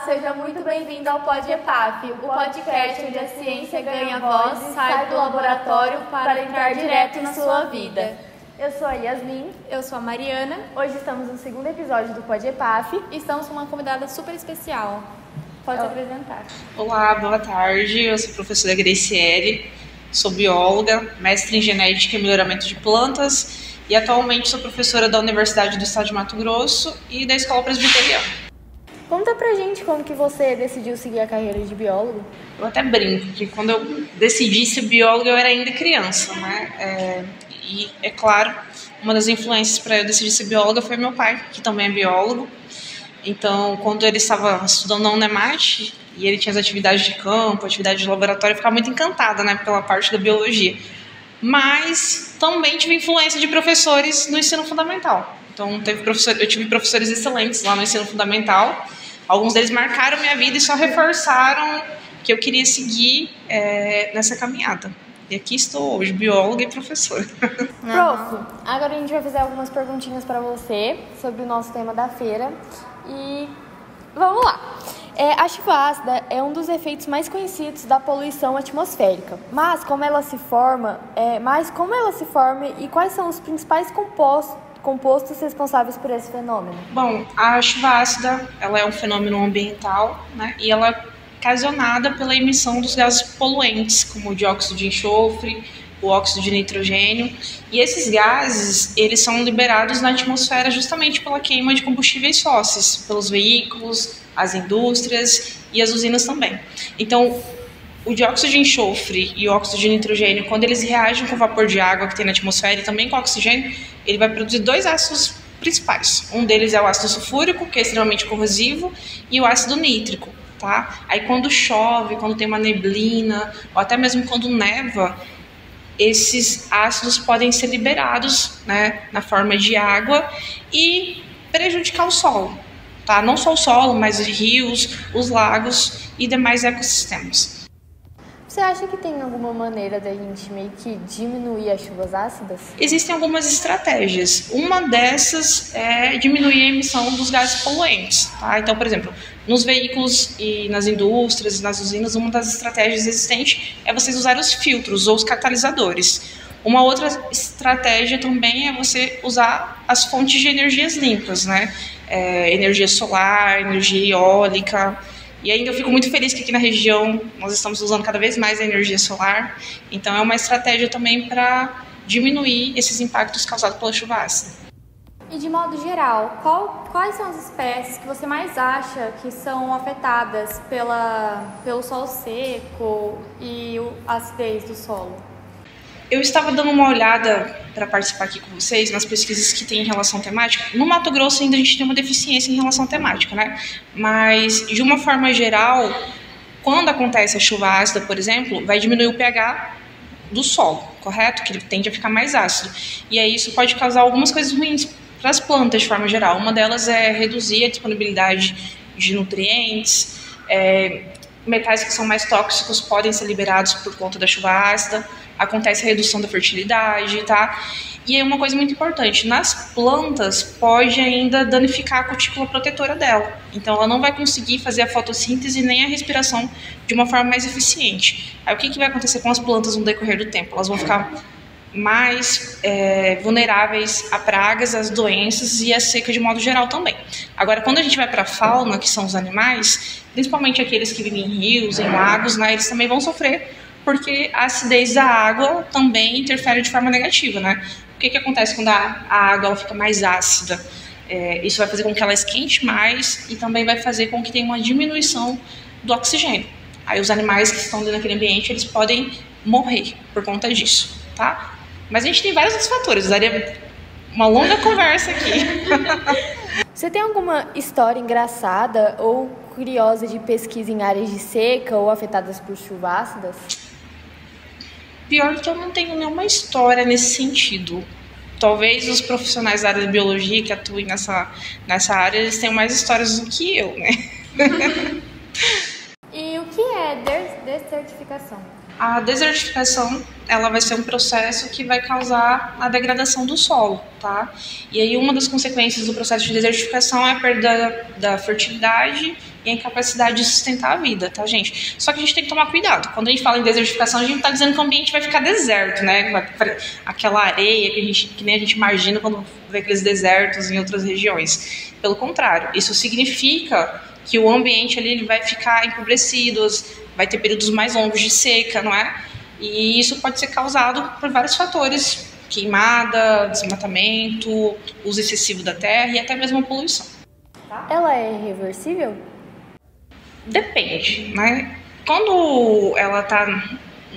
seja muito bem-vindo ao Pod EPAF, o podcast onde a ciência ganha voz e sai do laboratório para entrar direto na sua vida. Eu sou a Yasmin. Eu sou a Mariana. Hoje estamos no segundo episódio do Pod EPAF e estamos com uma convidada super especial. Pode se apresentar. Olá, boa tarde. Eu sou a professora Graciele, sou bióloga, mestre em genética e melhoramento de plantas e atualmente sou professora da Universidade do Estado de Mato Grosso e da Escola Presbiteriana. Conta pra gente como que você decidiu seguir a carreira de biólogo. Eu até brinco que quando eu decidi ser bióloga eu era ainda criança, né? E é claro, uma das influências para eu decidir ser bióloga foi meu pai, que também é biólogo. Então, quando ele estava estudando na Unemate e ele tinha as atividades de campo, atividades de laboratório, eu ficava muito encantada, né, pela parte da biologia. Mas também tive influência de professores no ensino fundamental. Então, eu tive professores excelentes lá no ensino fundamental. Alguns deles marcaram minha vida e só reforçaram que eu queria seguir nessa caminhada. E aqui estou hoje, bióloga e professora. Prof, agora a gente vai fazer algumas perguntinhas para você sobre o nosso tema da feira. E vamos lá. A chuva ácida é um dos efeitos mais conhecidos da poluição atmosférica. Mas como ela se forma e quais são os principais compostos responsáveis por esse fenômeno? Bom, a chuva ácida ela é um fenômeno ambiental, né? E ela é ocasionada pela emissão dos gases poluentes, como o dióxido de enxofre, o óxido de nitrogênio. E esses gases, eles são liberados na atmosfera justamente pela queima de combustíveis fósseis, pelos veículos, as indústrias e as usinas também. Então, o dióxido de enxofre e o óxido de nitrogênio, quando eles reagem com o vapor de água que tem na atmosfera e também com o oxigênio, ele vai produzir dois ácidos principais. Um deles é o ácido sulfúrico, que é extremamente corrosivo, e o ácido nítrico. Tá? Aí quando chove, quando tem uma neblina, ou até mesmo quando neva, esses ácidos podem ser liberados, né, na forma de água e prejudicar o solo. Tá? Não só o solo, mas os rios, os lagos e demais ecossistemas. Você acha que tem alguma maneira da gente meio que diminuir as chuvas ácidas? Existem algumas estratégias. Uma dessas é diminuir a emissão dos gases poluentes. Tá? Então, por exemplo, nos veículos e nas indústrias e nas usinas, uma das estratégias existentes é vocês usarem os filtros ou os catalisadores. Uma outra estratégia também é você usar as fontes de energias limpas, né? Energia solar, energia eólica. E ainda eu fico muito feliz que aqui na região nós estamos usando cada vez mais a energia solar. Então é uma estratégia também para diminuir esses impactos causados pela chuva ácida. E de modo geral, quais são as espécies que você mais acha que são afetadas pelo solo seco e a acidez do solo? Eu estava dando uma olhada para participar aqui com vocês nas pesquisas que tem em relação temática. No Mato Grosso ainda a gente tem uma deficiência em relação temática, né? Mas, de uma forma geral, quando acontece a chuva ácida, por exemplo, vai diminuir o pH do solo, correto? Que ele tende a ficar mais ácido. E aí isso pode causar algumas coisas ruins para as plantas, de forma geral. Uma delas é reduzir a disponibilidade de nutrientes, metais que são mais tóxicos podem ser liberados por conta da chuva ácida, acontece a redução da fertilidade, tá? E aí uma coisa muito importante, nas plantas pode ainda danificar a cutícula protetora dela, então ela não vai conseguir fazer a fotossíntese nem a respiração de uma forma mais eficiente. Aí o que vai acontecer com as plantas no decorrer do tempo? Elas vão ficar mais vulneráveis a pragas, às doenças e à seca de modo geral também. Agora, quando a gente vai para a fauna, que são os animais, principalmente aqueles que vivem em rios, em lagos, né, eles também vão sofrer, porque a acidez da água também interfere de forma negativa, né? O que acontece quando a água ela fica mais ácida? Isso vai fazer com que ela esquente mais e também vai fazer com que tenha uma diminuição do oxigênio. Aí os animais que estão dentro daquele ambiente, eles podem morrer por conta disso, tá? Mas a gente tem vários outros fatores, daria uma longa conversa aqui. Você tem alguma história engraçada ou curiosa de pesquisa em áreas de seca ou afetadas por chuvas ácidas? Pior que eu não tenho nenhuma história nesse sentido. Talvez os profissionais da área de biologia que atuem nessa área, eles tenham mais histórias do que eu, né? E o que é dessertificação? A desertificação, ela vai ser um processo que vai causar a degradação do solo, tá? E aí uma das consequências do processo de desertificação é a perda da fertilidade e a incapacidade de sustentar a vida, tá, gente? Só que a gente tem que tomar cuidado. Quando a gente fala em desertificação, a gente tá dizendo que o ambiente vai ficar deserto, né? Aquela areia que nem a gente imagina quando vê aqueles desertos em outras regiões. Pelo contrário, isso significa que o ambiente ali ele vai ficar empobrecido, vai ter períodos mais longos de seca, não é? E isso pode ser causado por vários fatores, queimada, desmatamento, uso excessivo da terra e até mesmo a poluição. Ela é reversível? Depende, né? Quando ela está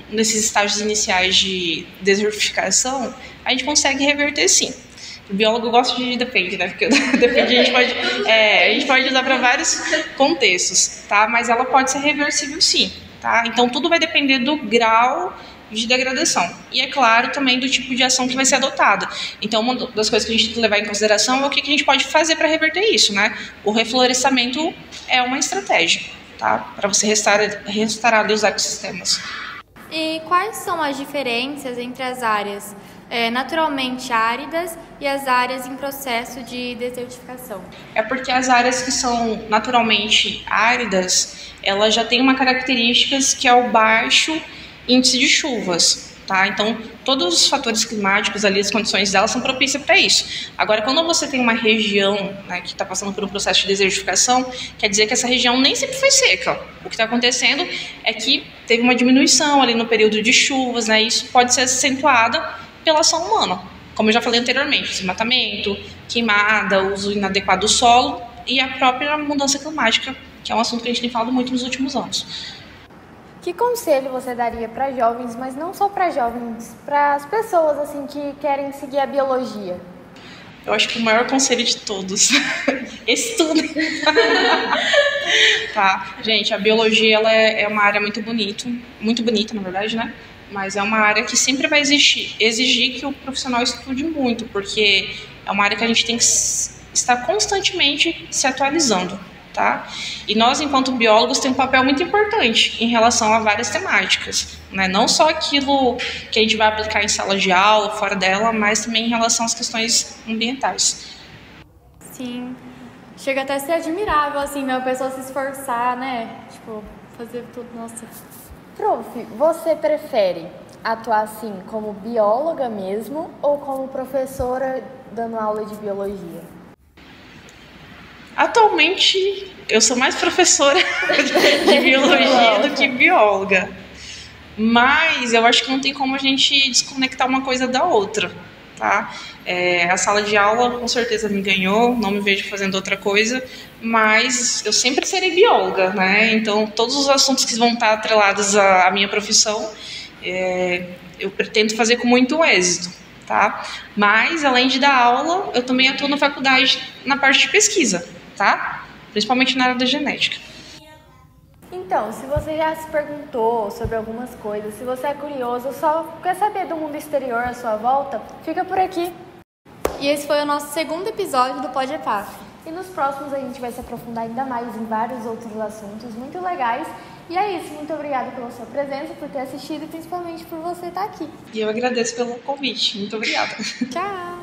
nesses estágios iniciais de desertificação, a gente consegue reverter sim. O biólogo gosta de depende, né? Porque depende a gente pode usar para vários contextos, tá? Mas ela pode ser reversível sim, tá? Então tudo vai depender do grau de degradação. E é claro também do tipo de ação que vai ser adotada. Então uma das coisas que a gente tem que levar em consideração é o que a gente pode fazer para reverter isso, né? O reflorestamento é uma estratégia, tá? Para você restaurar os ecossistemas. E quais são as diferenças entre as áreas naturalmente áridas e as áreas em processo de desertificação? É porque as áreas que são naturalmente áridas, elas já têm uma característica que é o baixo índice de chuvas, tá? Então, todos os fatores climáticos ali, as condições delas são propícias para isso. Agora, quando você tem uma região, né, que está passando por um processo de desertificação, quer dizer que essa região nem sempre foi seca. O que está acontecendo é que teve uma diminuição ali no período de chuvas, né? Isso pode ser acentuado pela ação humana, como eu já falei anteriormente, desmatamento, queimada, uso inadequado do solo e a própria mudança climática, que é um assunto que a gente tem falado muito nos últimos anos. Que conselho você daria para jovens, mas não só para jovens, para as pessoas assim que querem seguir a biologia? Eu acho que o maior conselho de todos, estudem. Tá, gente, a biologia ela é uma área muito bonita, na verdade, né? Mas é uma área que sempre vai exigir que o profissional estude muito, porque é uma área que a gente tem que estar constantemente se atualizando, tá? E nós, enquanto biólogos, temos um papel muito importante em relação a várias temáticas, né? Não só aquilo que a gente vai aplicar em sala de aula, fora dela, mas também em relação às questões ambientais. Sim, chega até a ser admirável, assim, né? A pessoa se esforçar, né? Tipo, fazer tudo, nossa... Prof, você prefere atuar assim como bióloga mesmo ou como professora dando aula de biologia? Atualmente, eu sou mais professora de biologia do que bióloga. Mas eu acho que não tem como a gente desconectar uma coisa da outra, tá? A sala de aula com certeza me ganhou, não me vejo fazendo outra coisa, mas eu sempre serei bióloga, né? Então, todos os assuntos que vão estar atrelados à minha profissão, eu pretendo fazer com muito êxito, tá? Mas, além de dar aula, eu também atuo na faculdade na parte de pesquisa, tá? Principalmente na área da genética. Então, se você já se perguntou sobre algumas coisas, se você é curioso, só quer saber do mundo exterior à sua volta, fica por aqui. E esse foi o nosso segundo episódio do Pod EPAF. E nos próximos a gente vai se aprofundar ainda mais em vários outros assuntos muito legais. E é isso, muito obrigada pela sua presença, por ter assistido e principalmente por você estar aqui. E eu agradeço pelo convite. Muito obrigada. Tchau!